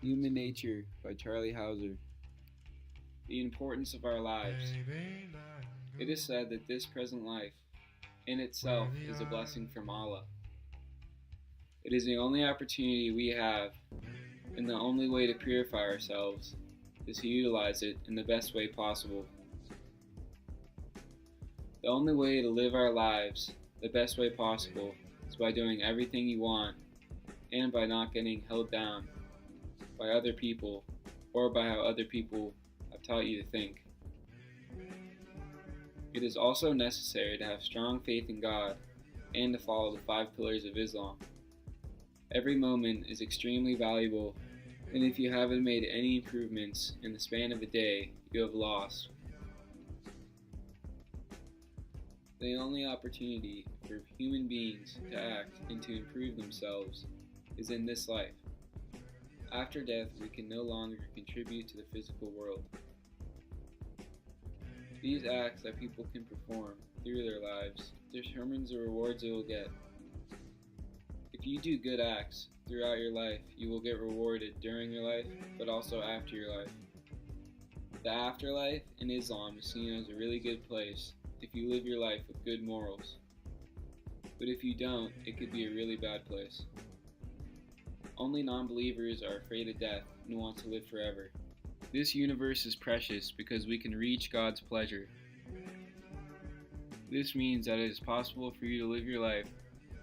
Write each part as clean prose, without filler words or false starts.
Human Nature by Charlie Hauser. The importance of our lives. It is said that this present life, in itself, is a blessing from Allah. It is the only opportunity we have, and the only way to purify ourselves is to utilize it in the best way possible. The only way to live our lives the best way possible is by doing everything you want and by not getting held down by other people or by how other people have taught you to think. It is also necessary to have strong faith in God and to follow the 5 pillars of Islam. Every moment is extremely valuable, and if you haven't made any improvements in the span of a day, you have lost. The only opportunity for human beings to act and to improve themselves is in this life. After death, we can no longer contribute to the physical world. These acts that people can perform through their lives determines the rewards they will get. If you do good acts throughout your life, you will get rewarded during your life, but also after your life. The afterlife in Islam is seen as a really good place if you live your life with good morals. But if you don't, it could be a really bad place. Only non-believers are afraid of death and want to live forever. This universe is precious because we can reach God's pleasure. This means that it is possible for you to live your life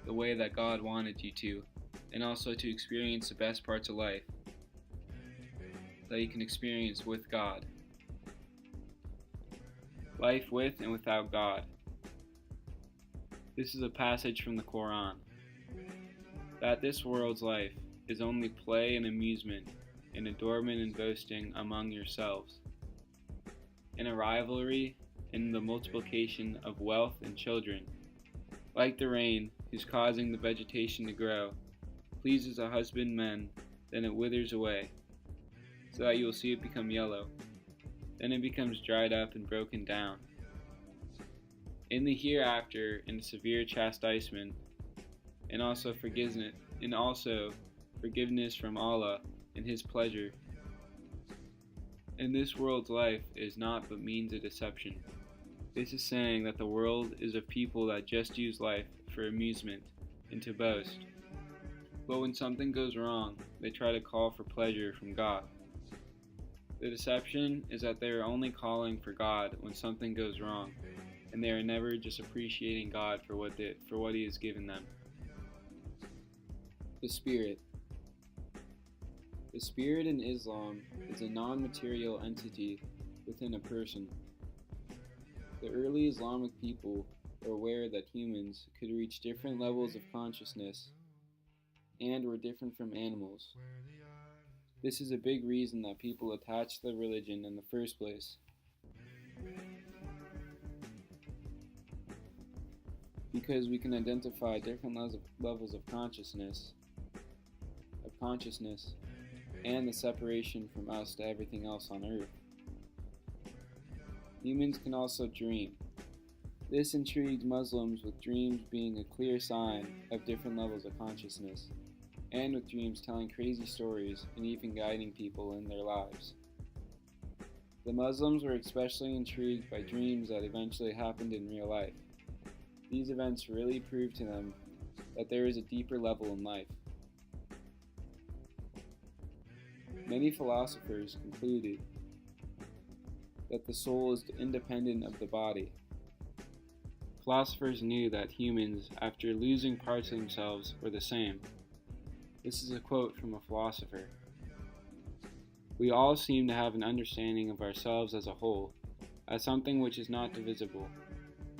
the way that God wanted you to, and also to experience the best parts of life that you can experience with God. Life with and without God. This is a passage from the Quran. That this world's life is only play and amusement, and adornment and boasting among yourselves, and a rivalry in the multiplication of wealth and children, like the rain whose causing the vegetation to grow, pleases a husbandman, then it withers away, so that you will see it become yellow. Then it becomes dried up and broken down. In the hereafter, in severe chastisement, and also forgiveness from Allah and His pleasure. And this world's life is not but means a deception. This is saying that the world is of people that just use life for amusement and to boast. But when something goes wrong, they try to call for pleasure from God. The deception is that they are only calling for God when something goes wrong, and they are never just appreciating God for what He has given them. The Spirit. The spirit in Islam is a non-material entity within a person. The early Islamic people were aware that humans could reach different levels of consciousness and were different from animals. This is a big reason that people attach to the religion in the first place. Because we can identify different levels of consciousness, and the separation from us to everything else on earth. Humans can also dream. This intrigued Muslims, with dreams being a clear sign of different levels of consciousness, and with dreams telling crazy stories and even guiding people in their lives. The Muslims were especially intrigued by dreams that eventually happened in real life. These events really proved to them that there is a deeper level in life. Many philosophers concluded that the soul is independent of the body. Philosophers knew that humans, after losing parts of themselves, were the same. This is a quote from a philosopher. We all seem to have an understanding of ourselves as a whole, as something which is not divisible,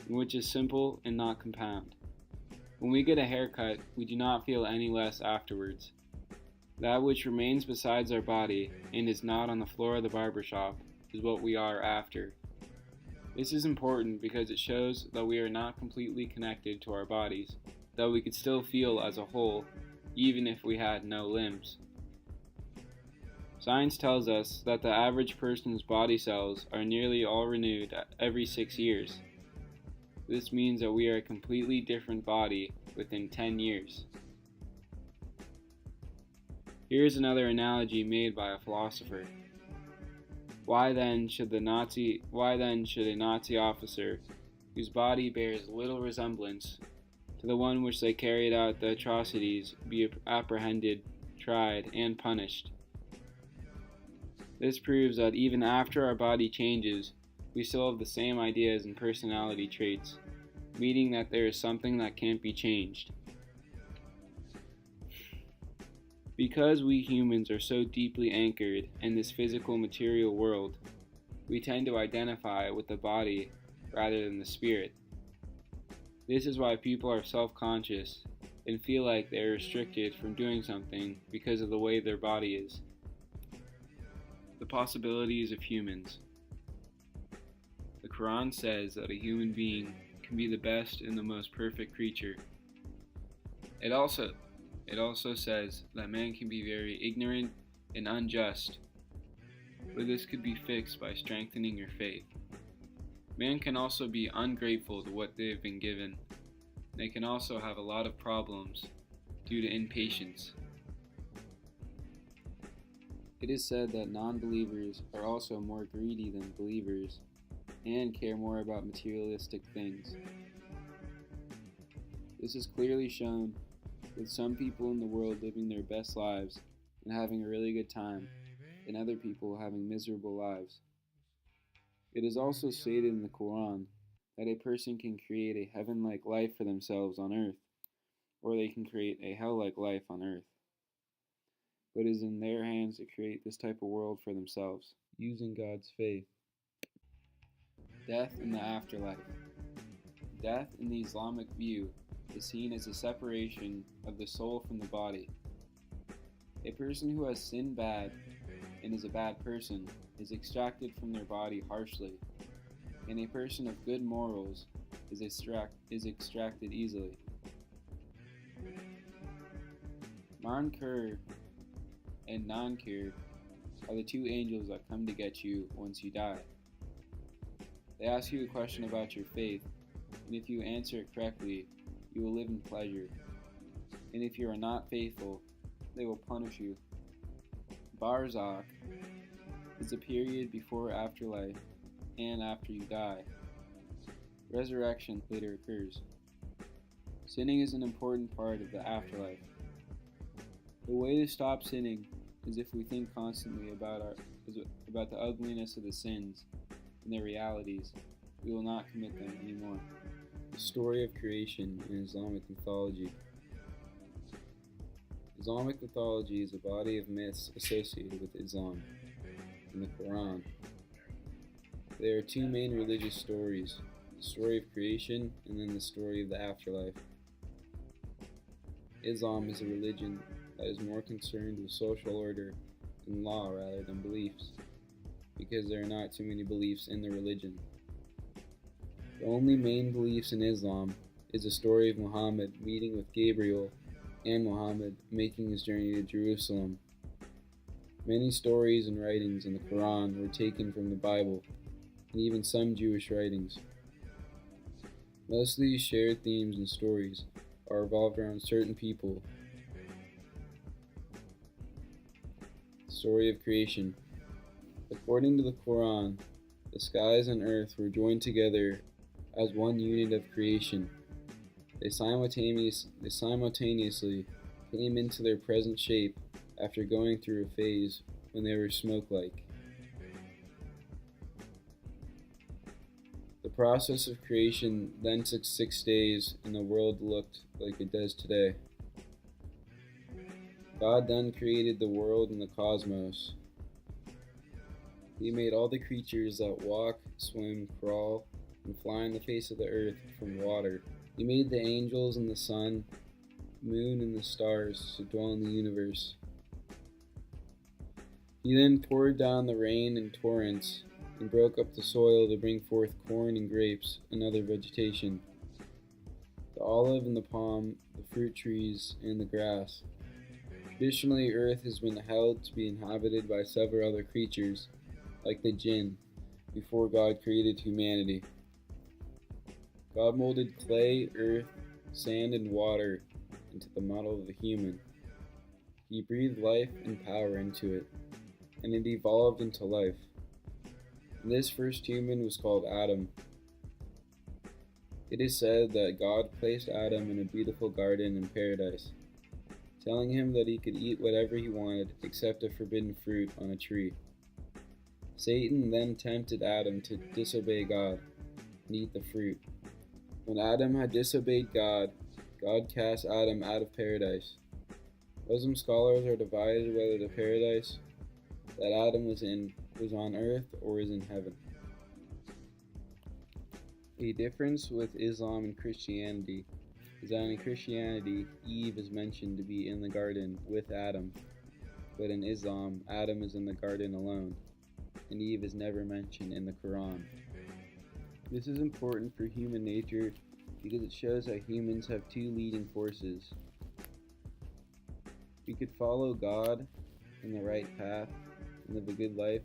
and which is simple and not compound. When we get a haircut, we do not feel any less afterwards. That which remains besides our body and is not on the floor of the barber shop is what we are after. This is important because it shows that we are not completely connected to our bodies, that we could still feel as a whole, even if we had no limbs. Science tells us that the average person's body cells are nearly all renewed every 6 years. This means that we are a completely different body within 10 years. Here is another analogy made by a philosopher. Why then should a Nazi officer, whose body bears little resemblance to the one which they carried out the atrocities, be apprehended, tried, and punished? This proves that even after our body changes, we still have the same ideas and personality traits, meaning that there is something that can't be changed. Because we humans are so deeply anchored in this physical material world, we tend to identify with the body rather than the spirit. This is why people are self-conscious and feel like they are restricted from doing something because of the way their body is. The possibilities of humans. The Quran says that a human being can be the best and the most perfect creature. It also says that man can be very ignorant and unjust, but this could be fixed by strengthening your faith. Man can also be ungrateful to what they have been given. They can also have a lot of problems due to impatience. It is said that non-believers are also more greedy than believers and care more about materialistic things. This is clearly shown with some people in the world living their best lives and having a really good time, and other people having miserable lives. It is also stated in the Quran that a person can create a heaven-like life for themselves on earth, or they can create a hell-like life on earth. But it is in their hands to create this type of world for themselves, using God's faith. Death in the afterlife. Death in the Islamic view is seen as a separation of the soul from the body. A person who has sinned bad and is a bad person is extracted from their body harshly, and a person of good morals is extracted easily. Munkar and Nakir are the two angels that come to get you once you die. They ask you a question about your faith, and if you answer it correctly, you will live in pleasure, and if you are not faithful, they will punish you. Barzakh is a period before afterlife and after you die. Resurrection later occurs. Sinning is an important part of the afterlife. The way to stop sinning is if we think constantly about the ugliness of the sins and their realities, we will not commit them anymore. The story of creation in Islamic mythology. Islamic mythology is a body of myths associated with Islam in the Quran. There are two main religious stories, the story of creation and then the story of the afterlife. Islam is a religion that is more concerned with social order and law rather than beliefs, because there are not too many beliefs in the religion. The only main beliefs in Islam is the story of Muhammad meeting with Gabriel and Muhammad making his journey to Jerusalem. Many stories and writings in the Quran were taken from the Bible, and even some Jewish writings. Most of these shared themes and stories are revolved around certain people. Story of creation. According to the Quran, the skies and earth were joined together as one unit of creation. They simultaneously came into their present shape after going through a phase when they were smoke-like. The process of creation then took 6 days, and the world looked like it does today. God then created the world and the cosmos. He made all the creatures that walk, swim, crawl, and fly on the face of the earth from water. He made the angels and the sun, moon, and the stars to dwell in the universe. He then poured down the rain in torrents and broke up the soil to bring forth corn and grapes and other vegetation, the olive and the palm, the fruit trees, and the grass. Traditionally, earth has been held to be inhabited by several other creatures, like the jinn, before God created humanity. God molded clay, earth, sand, and water into the model of a human. He breathed life and power into it, and it evolved into life. And this first human was called Adam. It is said that God placed Adam in a beautiful garden in paradise, telling him that he could eat whatever he wanted except a forbidden fruit on a tree. Satan then tempted Adam to disobey God and eat the fruit. When Adam had disobeyed God, God cast Adam out of paradise. Muslim scholars are divided whether the paradise that Adam was in was on earth or is in heaven. A difference with Islam and Christianity is that in Christianity, Eve is mentioned to be in the garden with Adam, but in Islam, Adam is in the garden alone, and Eve is never mentioned in the Quran. This is important for human nature because it shows how humans have two leading forces. We could follow God in the right path and live a good life,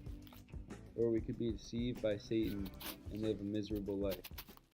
or we could be deceived by Satan and live a miserable life.